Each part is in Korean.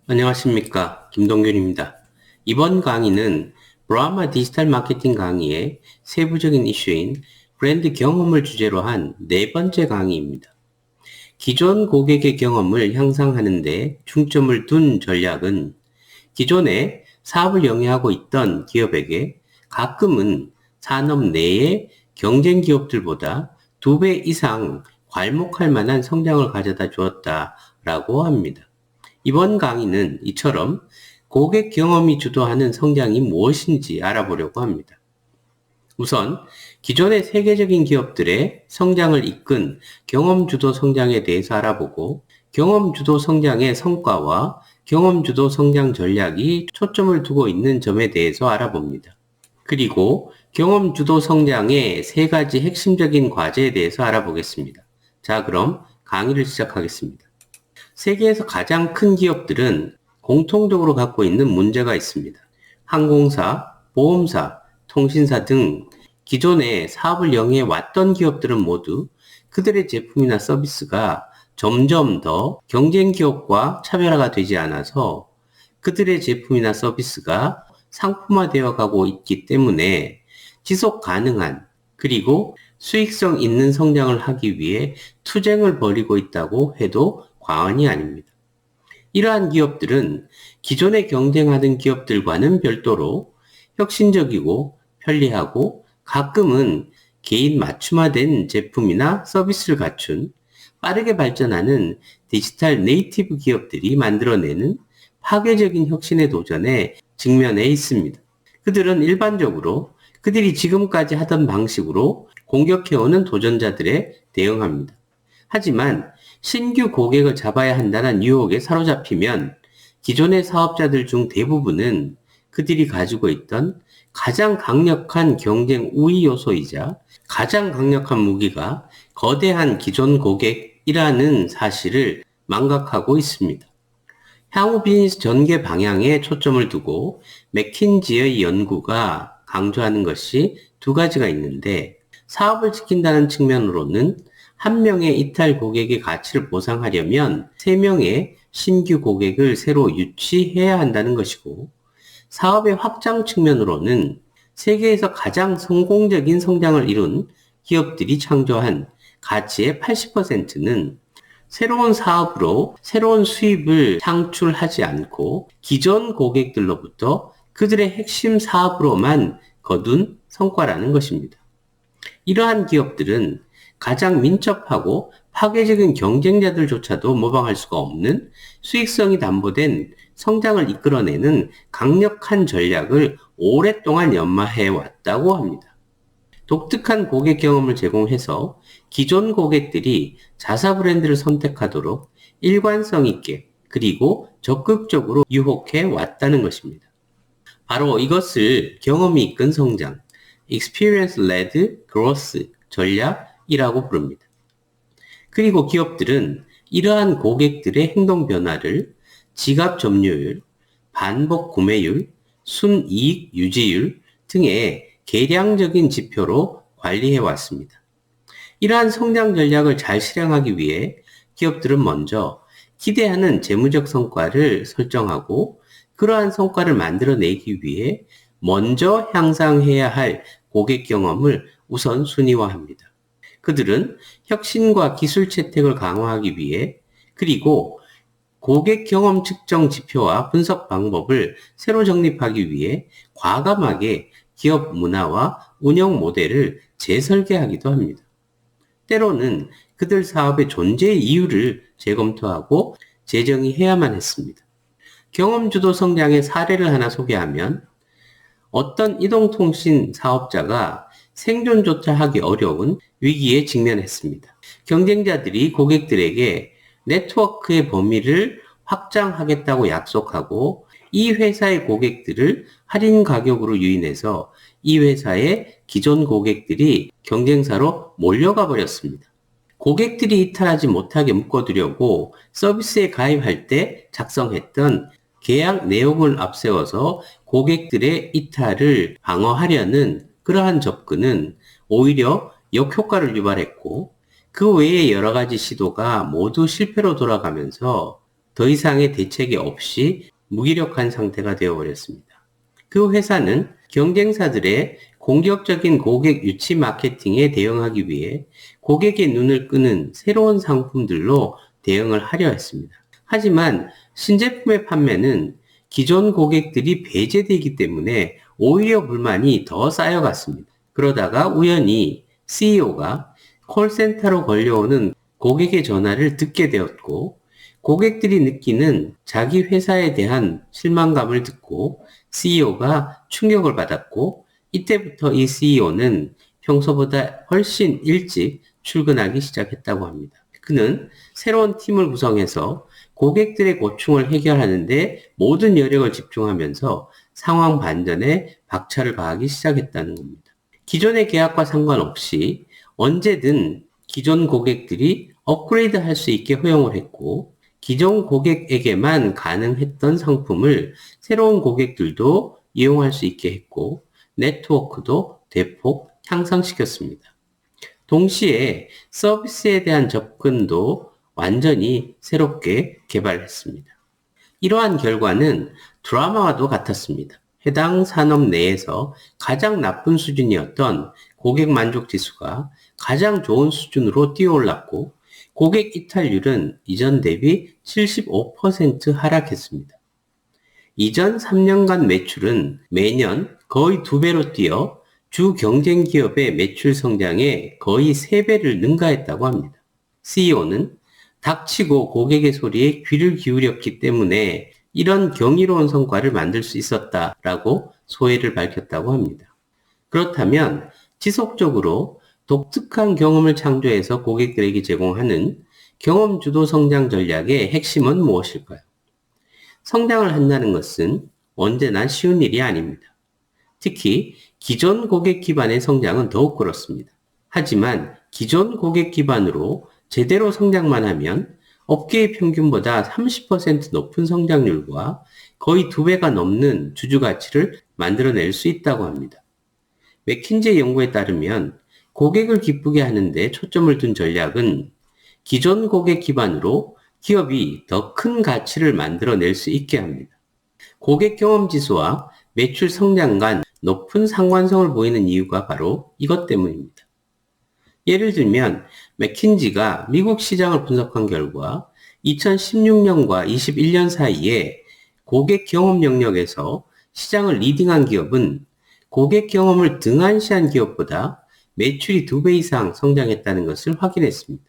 안녕하십니까. 김동균입니다. 이번 강의는 브라마 디지털 마케팅 강의의 세부적인 이슈인 브랜드 경험을 주제로 한 네 번째 강의입니다. 기존 고객의 경험을 향상하는 데 중점을 둔 전략은 기존에 사업을 영위하고 있던 기업에게 가끔은 산업 내의 경쟁 기업들보다 2배 이상 괄목할 만한 성장을 가져다 주었다라고 합니다. 이번 강의는 이처럼 고객 경험이 주도하는 성장이 무엇인지 알아보려고 합니다. 우선 기존의 세계적인 기업들의 성장을 이끈 경험 주도 성장에 대해서 알아보고 경험 주도 성장의 성과와 경험 주도 성장 전략이 초점을 두고 있는 점에 대해서 알아봅니다. 그리고 경험 주도 성장의 세 가지 핵심적인 과제에 대해서 알아보겠습니다. 자, 그럼 강의를 시작하겠습니다. 세계에서 가장 큰 기업들은 공통적으로 갖고 있는 문제가 있습니다. 항공사, 보험사, 통신사 등 기존에 사업을 영위해 왔던 기업들은 모두 그들의 제품이나 서비스가 점점 더 경쟁 기업과 차별화가 되지 않아서 그들의 제품이나 서비스가 상품화되어 가고 있기 때문에 지속 가능한 그리고 수익성 있는 성장을 하기 위해 투쟁을 벌이고 있다고 해도 과언이 아닙니다. 이러한 기업들은 기존에 경쟁하던 기업들과는 별도로 혁신적이고 편리하고 가끔은 개인 맞춤화된 제품이나 서비스를 갖춘 빠르게 발전하는 디지털 네이티브 기업들이 만들어내는 파괴적인 혁신의 도전에 직면해 있습니다. 그들은 일반적으로 그들이 지금까지 하던 방식으로 공격해오는 도전자들에 대응합니다. 하지만 신규 고객을 잡아야 한다는 유혹에 사로잡히면 기존의 사업자들 중 대부분은 그들이 가지고 있던 가장 강력한 경쟁 우위 요소이자 가장 강력한 무기가 거대한 기존 고객이라는 사실을 망각하고 있습니다. 향후 비즈니스 전개 방향에 초점을 두고 맥킨지의 연구가 강조하는 것이 두 가지가 있는데 사업을 지킨다는 측면으로는 한 명의 이탈 고객의 가치를 보상하려면 3명의 신규 고객을 새로 유치해야 한다는 것이고 사업의 확장 측면으로는 세계에서 가장 성공적인 성장을 이룬 기업들이 창조한 가치의 80%는 새로운 사업으로 새로운 수입을 창출하지 않고 기존 고객들로부터 그들의 핵심 사업으로만 거둔 성과라는 것입니다. 이러한 기업들은 가장 민첩하고 파괴적인 경쟁자들조차도 모방할 수가 없는 수익성이 담보된 성장을 이끌어내는 강력한 전략을 오랫동안 연마해 왔다고 합니다. 독특한 고객 경험을 제공해서 기존 고객들이 자사 브랜드를 선택하도록 일관성 있게 그리고 적극적으로 유혹해 왔다는 것입니다. 바로 이것을 경험이 이끈 성장, Experience Led Growth 전략이라고 부릅니다. 그리고 기업들은 이러한 고객들의 행동 변화를 지갑 점유율, 반복 구매율, 순이익 유지율 등의 계량적인 지표로 관리해 왔습니다. 이러한 성장 전략을 잘 실행하기 위해 기업들은 먼저 기대하는 재무적 성과를 설정하고 그러한 성과를 만들어내기 위해 먼저 향상해야 할 고객 경험을 우선 순위화합니다. 그들은 혁신과 기술 채택을 강화하기 위해 그리고 고객 경험 측정 지표와 분석 방법을 새로 정립하기 위해 과감하게 기업 문화와 운영 모델을 재설계하기도 합니다. 때로는 그들 사업의 존재 이유를 재검토하고 재정의해야만 했습니다. 경험주도 성장의 사례를 하나 소개하면 어떤 이동통신 사업자가 생존조차 하기 어려운 위기에 직면했습니다. 경쟁자들이 고객들에게 네트워크의 범위를 확장하겠다고 약속하고 이 회사의 고객들을 할인 가격으로 유인해서 이 회사의 기존 고객들이 경쟁사로 몰려가 버렸습니다. 고객들이 이탈하지 못하게 묶어두려고 서비스에 가입할 때 작성했던 계약 내용을 앞세워서 고객들의 이탈을 방어하려는 그러한 접근은 오히려 역효과를 유발했고 그 외의 여러 가지 시도가 모두 실패로 돌아가면서 더 이상의 대책이 없이 무기력한 상태가 되어버렸습니다. 그 회사는 경쟁사들의 공격적인 고객 유치 마케팅에 대응하기 위해 고객의 눈을 끄는 새로운 상품들로 대응을 하려 했습니다. 하지만 신제품의 판매는 기존 고객들이 배제되기 때문에 오히려 불만이 더 쌓여갔습니다. 그러다가 우연히 CEO가 콜센터로 걸려오는 고객의 전화를 듣게 되었고, 고객들이 느끼는 자기 회사에 대한 실망감을 듣고 CEO가 충격을 받았고, 이때부터 이 CEO는 평소보다 훨씬 일찍 출근하기 시작했다고 합니다. 그는 새로운 팀을 구성해서 고객들의 고충을 해결하는데 모든 여력을 집중하면서 상황 반전에 박차를 가하기 시작했다는 겁니다. 기존의 계약과 상관없이 언제든 기존 고객들이 업그레이드 할 수 있게 허용을 했고, 기존 고객에게만 가능했던 상품을 새로운 고객들도 이용할 수 있게 했고, 네트워크도 대폭 향상시켰습니다. 동시에 서비스에 대한 접근도 완전히 새롭게 개발했습니다. 이러한 결과는 드라마와도 같았습니다. 해당 산업 내에서 가장 나쁜 수준이었던 고객 만족 지수가 가장 좋은 수준으로 뛰어올랐고, 고객 이탈률은 이전 대비 75% 하락했습니다. 이전 3년간 매출은 매년 거의 2배로 뛰어 주 경쟁 기업의 매출 성장에 거의 3배를 능가했다고 합니다. CEO는 닥치고 고객의 소리에 귀를 기울였기 때문에 이런 경이로운 성과를 만들 수 있었다라고 소회를 밝혔다고 합니다. 그렇다면 지속적으로 독특한 경험을 창조해서 고객들에게 제공하는 경험 주도 성장 전략의 핵심은 무엇일까요? 성장을 한다는 것은 언제나 쉬운 일이 아닙니다. 특히 기존 고객 기반의 성장은 더욱 그렇습니다. 하지만 기존 고객 기반으로 제대로 성장만 하면 업계의 평균보다 30% 높은 성장률과 거의 2배가 넘는 주주가치를 만들어낼 수 있다고 합니다. 맥킨지 연구에 따르면 고객을 기쁘게 하는데 초점을 둔 전략은 기존 고객 기반으로 기업이 더 큰 가치를 만들어낼 수 있게 합니다. 고객 경험 지수와 매출 성장 간 높은 상관성을 보이는 이유가 바로 이것 때문입니다. 예를 들면 맥킨지가 미국 시장을 분석한 결과 2016년과 21년 사이에 고객 경험 영역에서 시장을 리딩한 기업은 고객 경험을 등한시한 기업보다 매출이 2배 이상 성장했다는 것을 확인했습니다.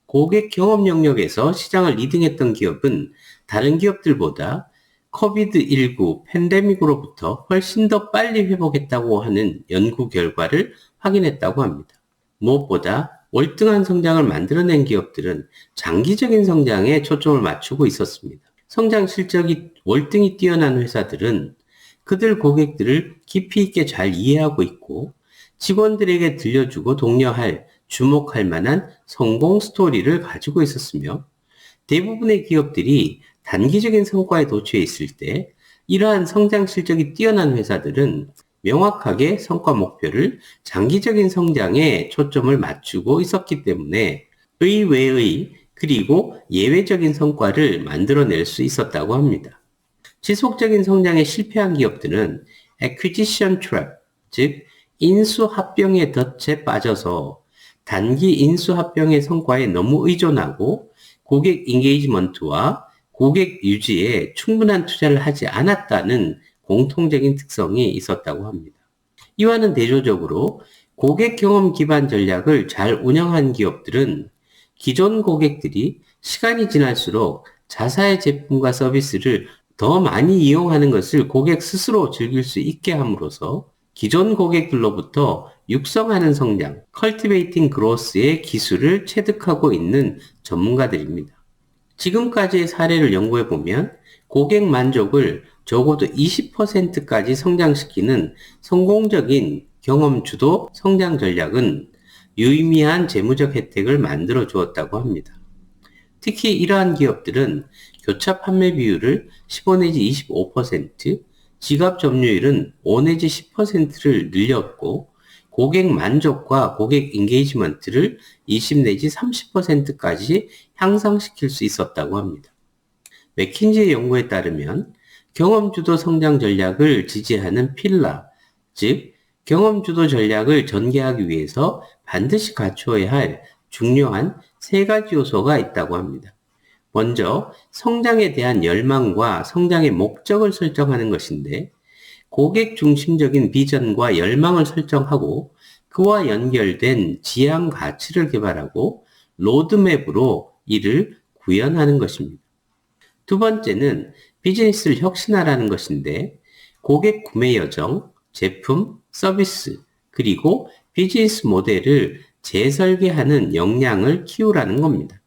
고객 경험 영역에서 시장을 리딩했던 기업은 다른 기업들보다 코비드19 팬데믹으로부터 훨씬 더 빨리 회복했다고 하는 연구 결과를 확인했다고 합니다. 무엇보다 월등한 성장을 만들어낸 기업들은 장기적인 성장에 초점을 맞추고 있었습니다. 성장 실적이 월등히 뛰어난 회사들은 그들 고객들을 깊이 있게 잘 이해하고 있고, 직원들에게 들려주고 독려할, 주목할 만한 성공 스토리를 가지고 있었으며, 대부분의 기업들이 단기적인 성과에 도취해 있을 때 이러한 성장 실적이 뛰어난 회사들은 명확하게 성과 목표를 장기적인 성장에 초점을 맞추고 있었기 때문에 의외의 그리고 예외적인 성과를 만들어낼 수 있었다고 합니다. 지속적인 성장에 실패한 기업들은 acquisition trap, 즉 인수합병의 덫에 빠져서 단기 인수합병의 성과에 너무 의존하고 고객 인게이지먼트와 고객 유지에 충분한 투자를 하지 않았다는 공통적인 특성이 있었다고 합니다. 이와는 대조적으로 고객 경험 기반 전략을 잘 운영한 기업들은 기존 고객들이 시간이 지날수록 자사의 제품과 서비스를 더 많이 이용하는 것을 고객 스스로 즐길 수 있게 함으로써 기존 고객들로부터 육성하는 성장, cultivating growth의 기술을 체득하고 있는 전문가들입니다. 지금까지의 사례를 연구해 보면 고객 만족을 적어도 20%까지 성장시키는 성공적인 경험 주도 성장 전략은 유의미한 재무적 혜택을 만들어 주었다고 합니다. 특히 이러한 기업들은 교차 판매 비율을 15 내지 25%, 지갑 점유율은 5 내지 10%를 늘렸고, 고객 만족과 고객 인게이지먼트를 20 내지 30%까지 향상시킬 수 있었다고 합니다. 맥킨지의 연구에 따르면 경험주도 성장 전략을 지지하는 필라, 즉 경험주도 전략을 전개하기 위해서 반드시 갖추어야 할 중요한 세 가지 요소가 있다고 합니다. 먼저 성장에 대한 열망과 성장의 목적을 설정하는 것인데, 고객 중심적인 비전과 열망을 설정하고 그와 연결된 지향 가치를 개발하고 로드맵으로 이를 구현하는 것입니다. 두 번째는 비즈니스를 혁신하라는 것인데, 고객 구매 여정, 제품, 서비스, 그리고 비즈니스 모델을 재설계하는 역량을 키우라는 겁니다.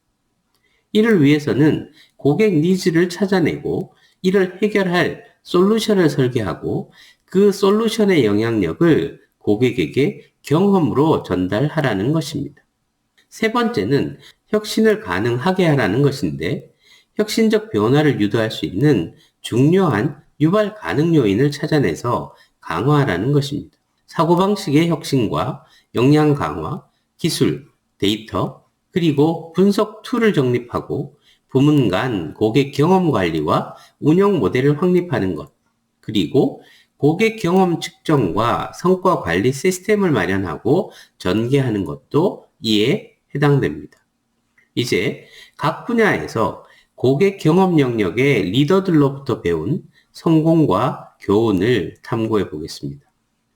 이를 위해서는 고객 니즈를 찾아내고 이를 해결할 솔루션을 설계하고 그 솔루션의 영향력을 고객에게 경험으로 전달하라는 것입니다. 세 번째는 혁신을 가능하게 하라는 것인데, 혁신적 변화를 유도할 수 있는 중요한 유발 가능 요인을 찾아내서 강화하라는 것입니다. 사고방식의 혁신과 역량 강화, 기술, 데이터, 그리고 분석 툴을 정립하고 부문 간 고객 경험 관리와 운영 모델을 확립하는 것, 그리고 고객 경험 측정과 성과 관리 시스템을 마련하고 전개하는 것도 이에 해당됩니다. 이제 각 분야에서 고객 경험 영역의 리더들로부터 배운 성공과 교훈을 탐구해 보겠습니다.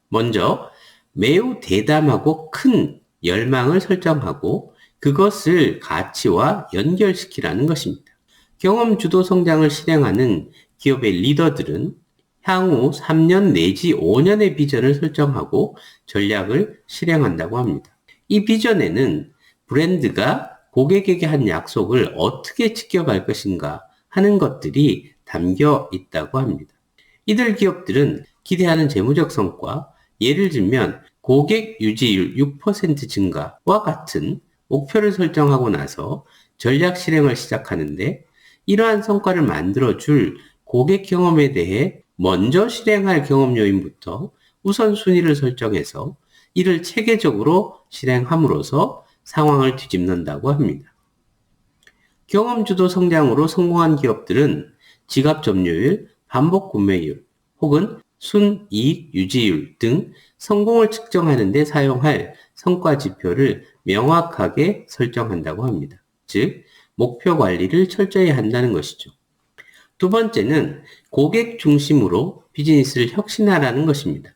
먼저 매우 대담하고 큰 열망을 설정하고 그것을 가치와 연결시키라는 것입니다. 경험 주도 성장을 실행하는 기업의 리더들은 향후 3년 내지 5년의 비전을 설정하고 전략을 실행한다고 합니다. 이 비전에는 브랜드가 고객에게 한 약속을 어떻게 지켜갈 것인가 하는 것들이 담겨 있다고 합니다. 이들 기업들은 기대하는 재무적 성과, 예를 들면 고객 유지율 6% 증가와 같은 목표를 설정하고 나서 전략 실행을 시작하는데, 이러한 성과를 만들어줄 고객 경험에 대해 먼저 실행할 경험 요인부터 우선순위를 설정해서 이를 체계적으로 실행함으로써 상황을 뒤집는다고 합니다. 경험주도 성장으로 성공한 기업들은 지갑 점유율, 반복 구매율, 혹은 순이익 유지율 등 성공을 측정하는 데 사용할 성과 지표를 명확하게 설정한다고 합니다. 즉, 목표 관리를 철저히 한다는 것이죠. 두 번째는 고객 중심으로 비즈니스를 혁신하라는 것입니다.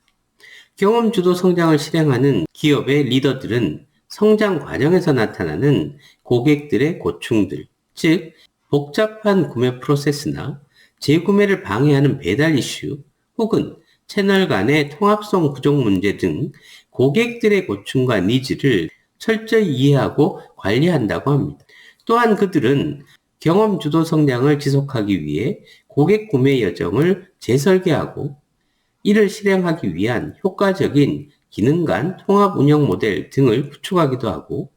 경험주도 성장을 실행하는 기업의 리더들은 성장 과정에서 나타나는 고객들의 고충들, 즉 복잡한 구매 프로세스나 재구매를 방해하는 배달 이슈, 혹은 채널 간의 통합성 부족 문제 등 고객들의 고충과 니즈를 철저히 이해하고 관리한다고 합니다. 또한 그들은 경험 주도 성장을 지속하기 위해 고객 구매 여정을 재설계하고 이를 실행하기 위한 효과적인 기능 간 통합 운영 모델 등을 구축하기도 하고,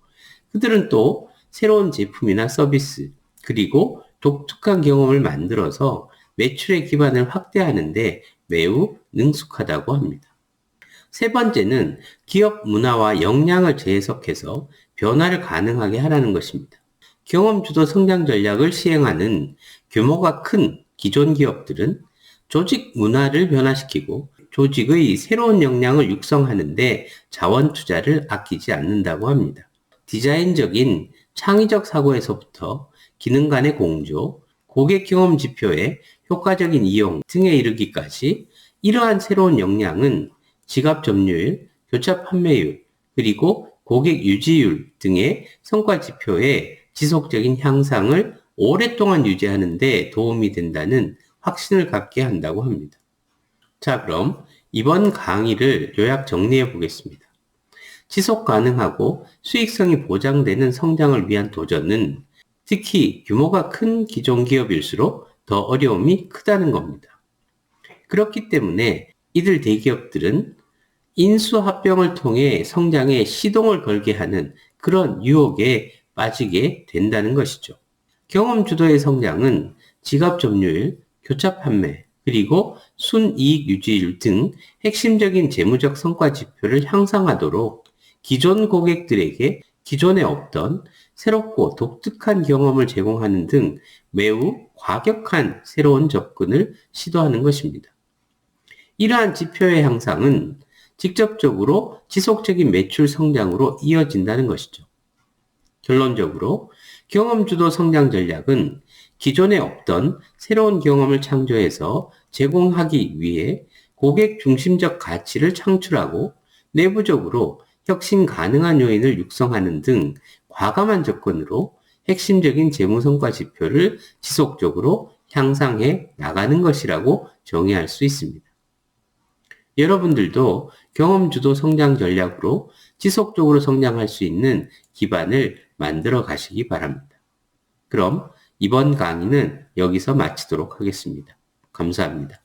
그들은 또 새로운 제품이나 서비스, 그리고 독특한 경험을 만들어서 매출의 기반을 확대하는데 매우 능숙하다고 합니다. 세 번째는 기업 문화와 역량을 재해석해서 변화를 가능하게 하라는 것입니다. 경험주도 성장 전략을 시행하는 규모가 큰 기존 기업들은 조직 문화를 변화시키고 조직의 새로운 역량을 육성하는데 자원 투자를 아끼지 않는다고 합니다. 디자인적인 창의적 사고에서부터 기능 간의 공조, 고객 경험 지표의 효과적인 이용 등에 이르기까지 이러한 새로운 역량은 지갑 점유율, 교차 판매율, 그리고 고객 유지율 등의 성과 지표의 지속적인 향상을 오랫동안 유지하는 데 도움이 된다는 확신을 갖게 한다고 합니다. 자, 그럼 이번 강의를 요약 정리해 보겠습니다. 지속 가능하고 수익성이 보장되는 성장을 위한 도전은 특히 규모가 큰 기존 기업일수록 더 어려움이 크다는 겁니다. 그렇기 때문에 이들 대기업들은 인수합병을 통해 성장에 시동을 걸게 하는 그런 유혹에 빠지게 된다는 것이죠. 경험 주도의 성장은 지갑 점유율, 교차 판매, 그리고 순이익 유지율 등 핵심적인 재무적 성과 지표를 향상하도록 기존 고객들에게 기존에 없던 새롭고 독특한 경험을 제공하는 등 매우 과격한 새로운 접근을 시도하는 것입니다. 이러한 지표의 향상은 직접적으로 지속적인 매출 성장으로 이어진다는 것이죠. 결론적으로 경험주도 성장 전략은 기존에 없던 새로운 경험을 창조해서 제공하기 위해 고객 중심적 가치를 창출하고 내부적으로 혁신 가능한 요인을 육성하는 등 과감한 접근으로 핵심적인 재무성과 지표를 지속적으로 향상해 나가는 것이라고 정의할 수 있습니다. 여러분들도 경험주도 성장 전략으로 지속적으로 성장할 수 있는 기반을 만들어 가시기 바랍니다. 그럼 이번 강의는 여기서 마치도록 하겠습니다. 감사합니다.